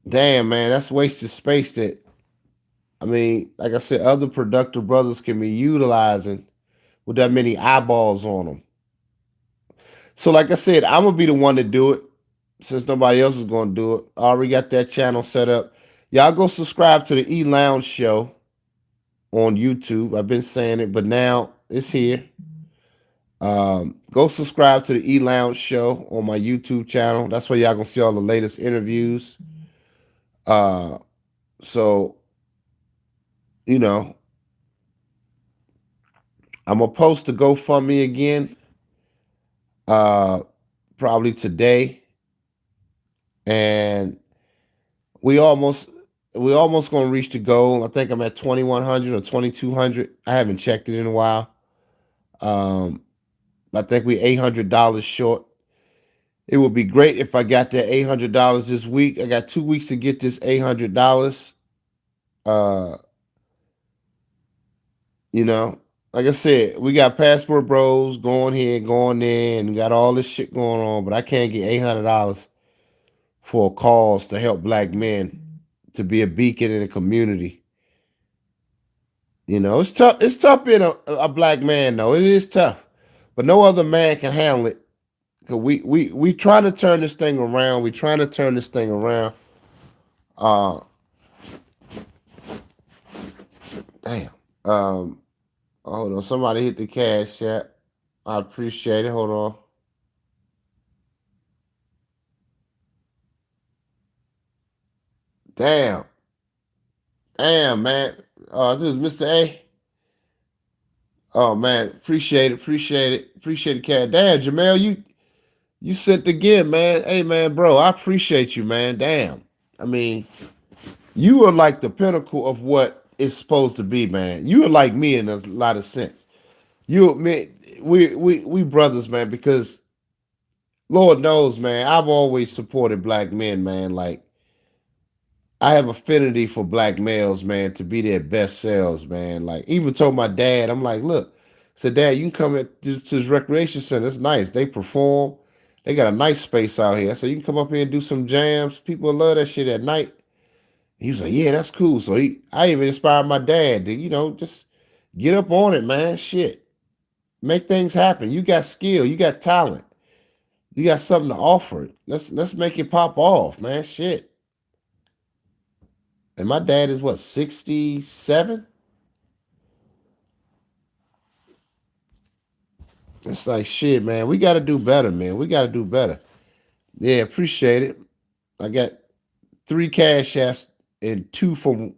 [SPEAKER 1] damn, man, that's wasted space that, I mean, like I said, other productive brothers can be utilizing with that many eyeballs on them. So, like I said, I'm gonna be the one to do it since nobody else is gonna do it. I already got that channel set up. Y'all go subscribe to the E Lounge Show on YouTube. I've been saying it, but now it's here. Go subscribe to the E Lounge Show on my YouTube channel. That's where y'all gonna see all the latest interviews. So, you know, I'm gonna post the GoFundMe again, probably today, and we almost gonna reach the goal. I think I'm at 2,100 or 2,200. I haven't checked it in a while. I think we $800 short. It would be great if I got that $800 this week. I got 2 weeks to get this $800. You know, like I said, we got Passport Bros going here, going there, and we got all this shit going on, but I can't get $800 for a cause to help black men to be a beacon in the community. You know, it's tough. It's tough being a black man, though. It is tough, but no other man can handle it. Cause we trying to turn this thing around. We trying to turn this thing around. Damn. Hold on. Somebody hit the cash app. I appreciate it. Hold on. Damn. Damn, man. This is Mr. A. Oh man, appreciate it. Appreciate it, cat. Damn, Jamel, you sent again, man. Hey man, bro, I appreciate you, man. Damn. I mean, you are like the pinnacle of what it's supposed to be, man. You are like me in a lot of sense. You, man, we brothers, man, because Lord knows, man, I've always supported black men, man. Like I have affinity for black males, man, to be their best selves, man. Like even told my dad, I'm like, look, said, Dad, you can come to this recreation center. It's nice. They perform. They got a nice space out here. I said, you can come up here and do some jams. People love that shit at night. He was like, yeah, that's cool. So I even inspired my dad to, just get up on it, man. Shit. Make things happen. You got skill. You got talent. You got something to offer. Let's make it pop off, man. Shit. And my dad is what, 67? It's like shit, man. We gotta do better, man. We gotta do better. Yeah, appreciate it. I got 3 cash apps and two from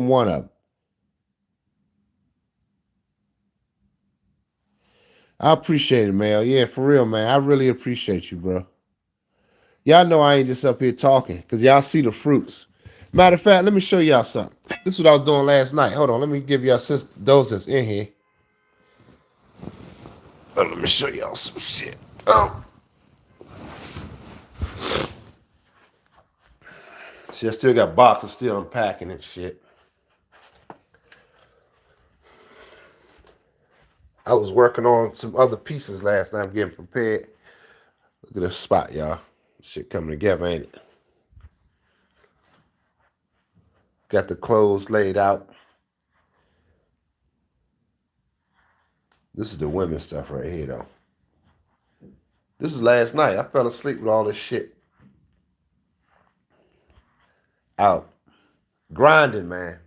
[SPEAKER 1] one of them. I appreciate it, man. Yeah, for real, man. I really appreciate you, bro. Y'all know I ain't just up here talking because y'all see the fruits. Matter of fact, let me show y'all something. This is what I was doing last night. Hold on, let me give y'all those that's in here. Oh, let me show y'all some shit. Oh. See, I still got boxes still unpacking and shit. I was working on some other pieces last night. I'm getting prepared. Look at this spot, y'all. Shit coming together, ain't it? Got the clothes laid out. This is the women's stuff right here, though. This is last night. I fell asleep with all this shit out. Grinding, man.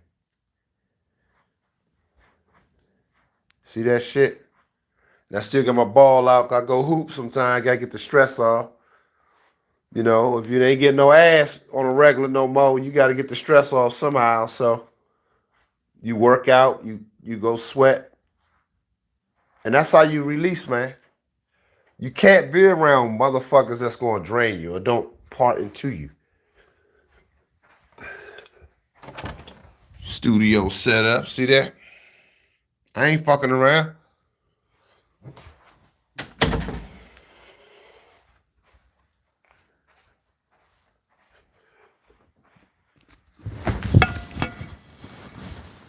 [SPEAKER 1] See that shit? And I still got my ball out. I go hoop sometimes. Gotta get the stress off. You know, if you ain't getting no ass on a regular no more, you got to get the stress off somehow. So you work out, you go sweat, and that's how you release, man. You can't be around motherfuckers that's going to drain you or don't part into you. Studio setup, see that? I ain't fucking around.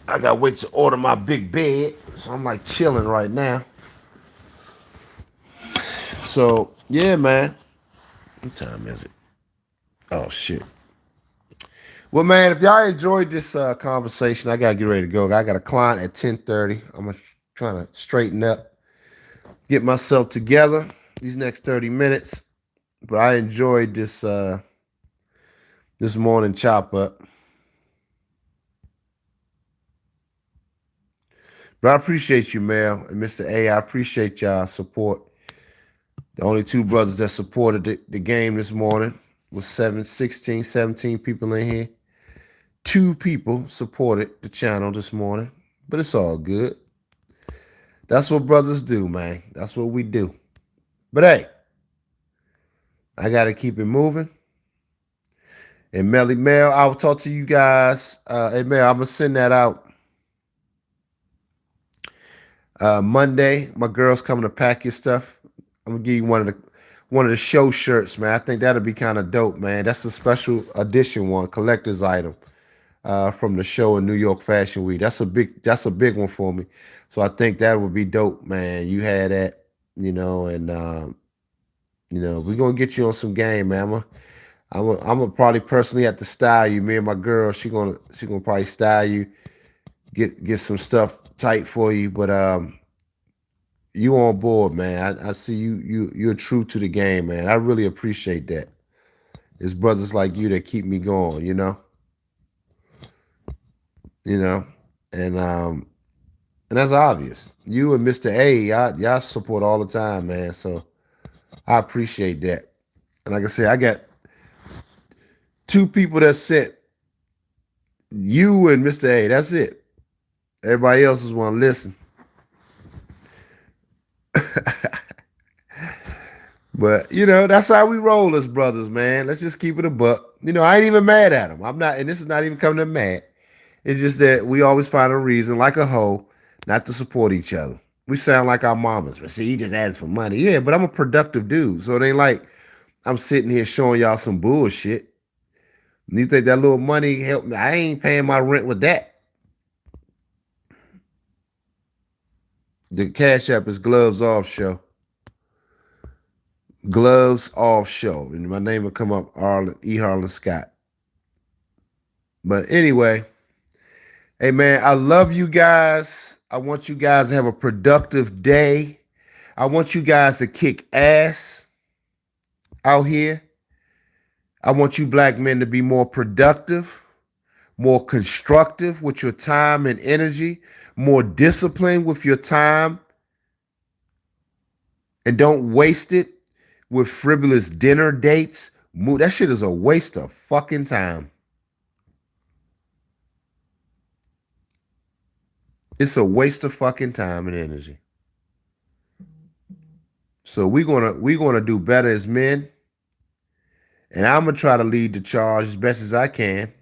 [SPEAKER 1] I gotta wait to order my big bed, so I'm like chilling right now. So yeah, man. What time is it? Oh shit. Well, man, if y'all enjoyed this conversation, I gotta get ready to go. I got a client at 10:30. I'm gonna try to straighten up, get myself together these next 30 minutes. But I enjoyed this morning chop up. But I appreciate you, Mel and Mr. A. I appreciate y'all support. The only two brothers that supported the game this morning was 16, 17 people in here. 2 people supported the channel this morning, but it's all good. That's what brothers do, man. That's what we do. But hey, I got to keep it moving. And Melly Mel, I will talk to you guys. Hey, Mel, I'm going to send that out Monday. My girl's coming to pack your stuff. I'm going to give you one of the show shirts, man. I think that'll be kind of dope, man. That's a special edition one, collector's item from the show in New York Fashion Week. That's a big one for me. So I think that would be dope, man. You had that, and we're gonna get you on some game, man. I'm gonna probably personally have to style you. Me and my girl, she gonna probably style you, get some stuff tight for you. But you on board, man. I see you're true to the game, man. I really appreciate that. It's brothers like you that keep me going, and that's obvious. You and Mr. A, y'all support all the time, man. So I appreciate that. And like I said, I got 2 people that sent you and Mr. A. That's it. Everybody else is want to listen. But that's how we roll as brothers, man. Let's just keep it a buck. I ain't even mad at him. I'm not, and this is not even coming to mad. It's just that we always find a reason, like a hoe, not to support each other. We sound like our mamas. But see, he just asks for money. Yeah, but I'm a productive dude. So it ain't like I'm sitting here showing y'all some bullshit. You think that little money helped me? I ain't paying my rent with that. The Cash App is Gloves Off Show. Gloves Off Show. And my name will come up, Harlan Scott. But anyway, hey, man, I love you guys. I want you guys to have a productive day. I want you guys to kick ass out here. I want you black men to be more productive, more constructive with your time and energy, more disciplined with your time, and don't waste it with frivolous dinner dates. That shit is a waste of fucking time. It's a waste of fucking time and energy. So we're gonna do better as men, and I'm gonna try to lead the charge as best as I can.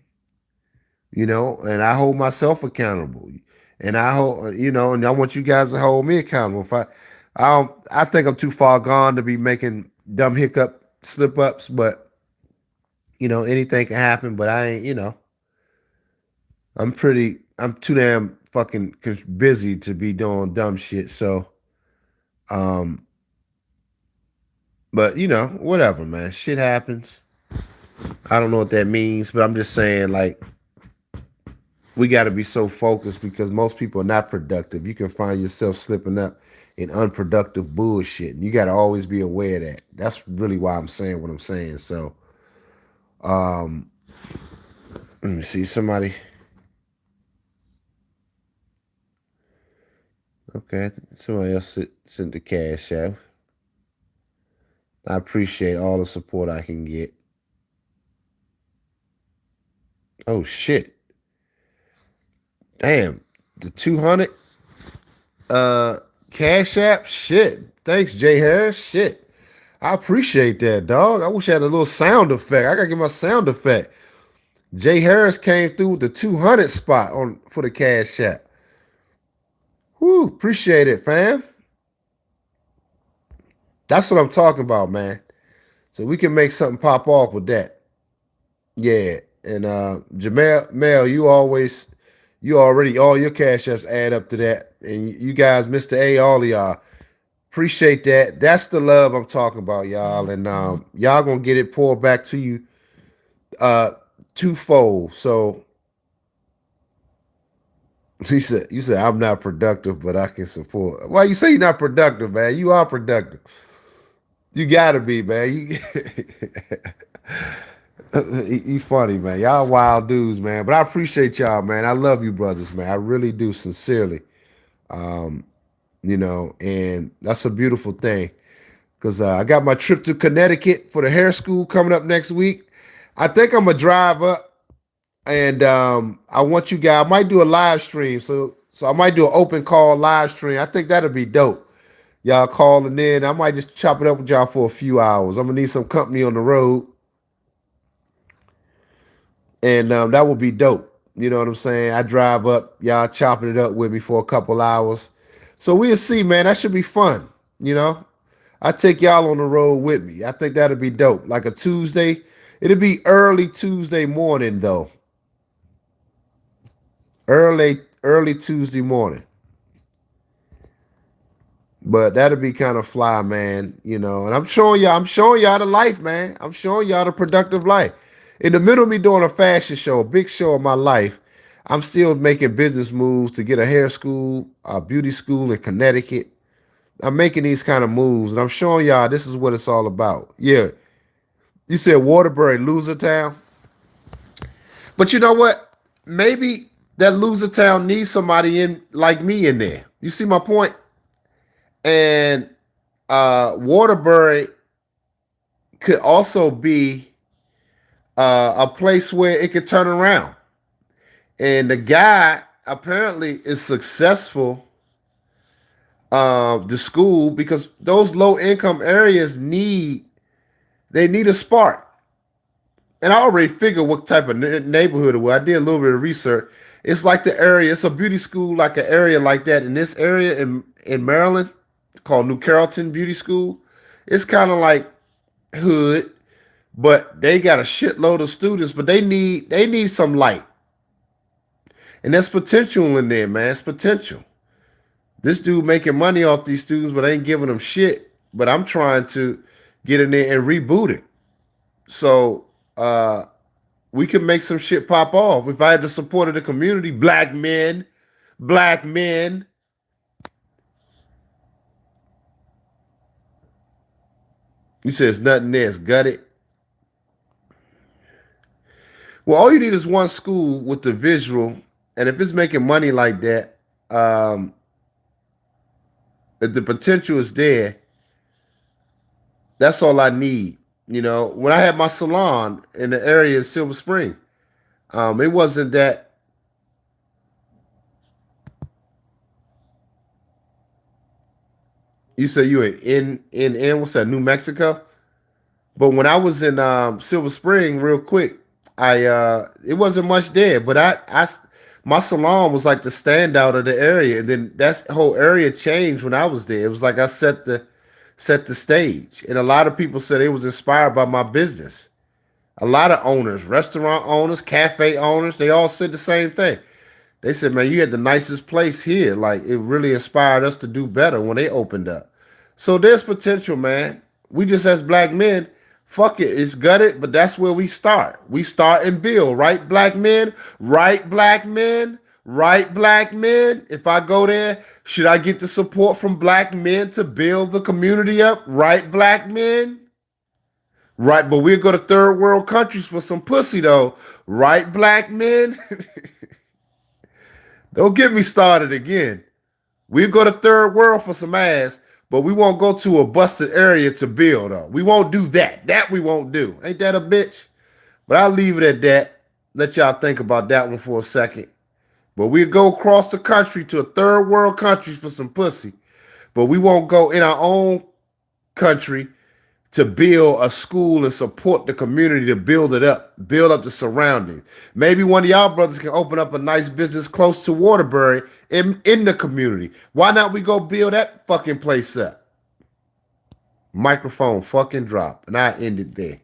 [SPEAKER 1] And I hold myself accountable, and I hold, and I want you guys to hold me accountable. If I think I'm too far gone to be making dumb slip ups, but anything can happen. But I ain't, I'm too damn fucking busy to be doing dumb shit. So, but whatever, man. Shit happens. I don't know what that means, but I'm just saying, like, we got to be so focused because most people are not productive. You can find yourself slipping up in unproductive bullshit, and you got to always be aware of that. That's really why I'm saying what I'm saying. So, let me see somebody. Okay, somebody else sent the cash out. I appreciate all the support I can get. Oh shit! Damn, the 200 cash app. Shit, thanks Jay Harris. Shit, I appreciate that, dog. I wish I had a little sound effect. I gotta get my sound effect. Jay Harris came through with the 200 spot on for the cash app. Whoo, appreciate it, fam. That's what I'm talking about, man. So we can make something pop off with that. Yeah. And Jamel Mel, you already all your cash apps add up to that. And you guys, Mr. A, all of y'all. Appreciate that. That's the love I'm talking about, y'all. And y'all gonna get it poured back to you twofold. So you said I'm not productive, but I can support. Why you say you're not productive, man? You are productive. You gotta be, man. You funny, man. Y'all wild dudes, man. But I appreciate y'all, man. I love you, brothers, man. I really do, sincerely. And that's a beautiful thing. Because I got my trip to Connecticut for the hair school coming up next week. I think I'm gonna drive up, and I want you guys. I might do a live stream, so I might do an open call live stream. I think that'll be dope. Y'all calling in. I might just chop it up with y'all for a few hours. I'm gonna need some company on the road, and that would be dope. You know what I'm saying? I drive up, y'all chopping it up with me for a couple hours. So we'll see, man. That should be fun. You know, I take y'all on the road with me. I think that'd be dope. Like a Tuesday. It'll be early Tuesday morning though. Early Tuesday morning. But that'll be kind of fly, man. And I'm showing y'all the life, man. I'm showing y'all the productive life. In the middle of me doing a fashion show, a big show of my life, I'm still making business moves to get a hair school, a beauty school in Connecticut. I'm making these kind of moves, and I'm showing y'all this is what it's all about. Yeah. You said Waterbury, loser town. But you know what? Maybe that loser town needs somebody in like me in there. You see my point? And Waterbury could also be a place where it could turn around. And the guy apparently is successful, the school, because those low income areas need a spark. And I already figured what type of neighborhood it was. I did a little bit of research. It's like the area. It's a beauty school, like an area like that. In this area in Maryland, called New Carrollton Beauty School. It's kind of like hood, but they got a shitload of students. But they need some light, and there's potential in there, man. It's potential. This dude making money off these students, but ain't giving them shit. But I'm trying to get in there and reboot it. So we can make some shit pop off if I had the support of the community. Black men. You said it's nothing there. It's gutted. Well, all you need is one school with the visual, and if it's making money like that, if the potential is there, that's all I need. When I had my salon in the area in Silver Spring, it wasn't that. You said you were in what's that, New Mexico? But when I was in Silver Spring, real quick, it wasn't much there, but my salon was like the standout of the area, and then that whole area changed when I was there. It was like I set the stage, and a lot of people said it was inspired by my business. A lot of owners, restaurant owners, cafe owners, they all said the same thing. They said, "Man, you had the nicest place here. Like it really inspired us to do better when they opened up." So there's potential, man. We just as black men Fuck it, it's gutted, but that's where we start. We start and build, right, black men? Right, black men? Right, black men? If I go there, should I get the support from black men to build the community up? Right, black men? Right, but we'll go to third world countries for some pussy though. Right, black men? Don't get me started again. We'll go to third world for some ass, but we won't go to a busted area to build though. We won't do that. That we won't do. Ain't that a bitch? But I'll leave it at that. Let y'all think about that one for a second. But we'll go across the country to a third world country for some pussy. But we won't go in our own country to build a school and support the community to build up the surroundings. Maybe one of y'all brothers can open up a nice business close to Waterbury in the community. Why not we go build that fucking place up? Microphone fucking drop. And I end it there.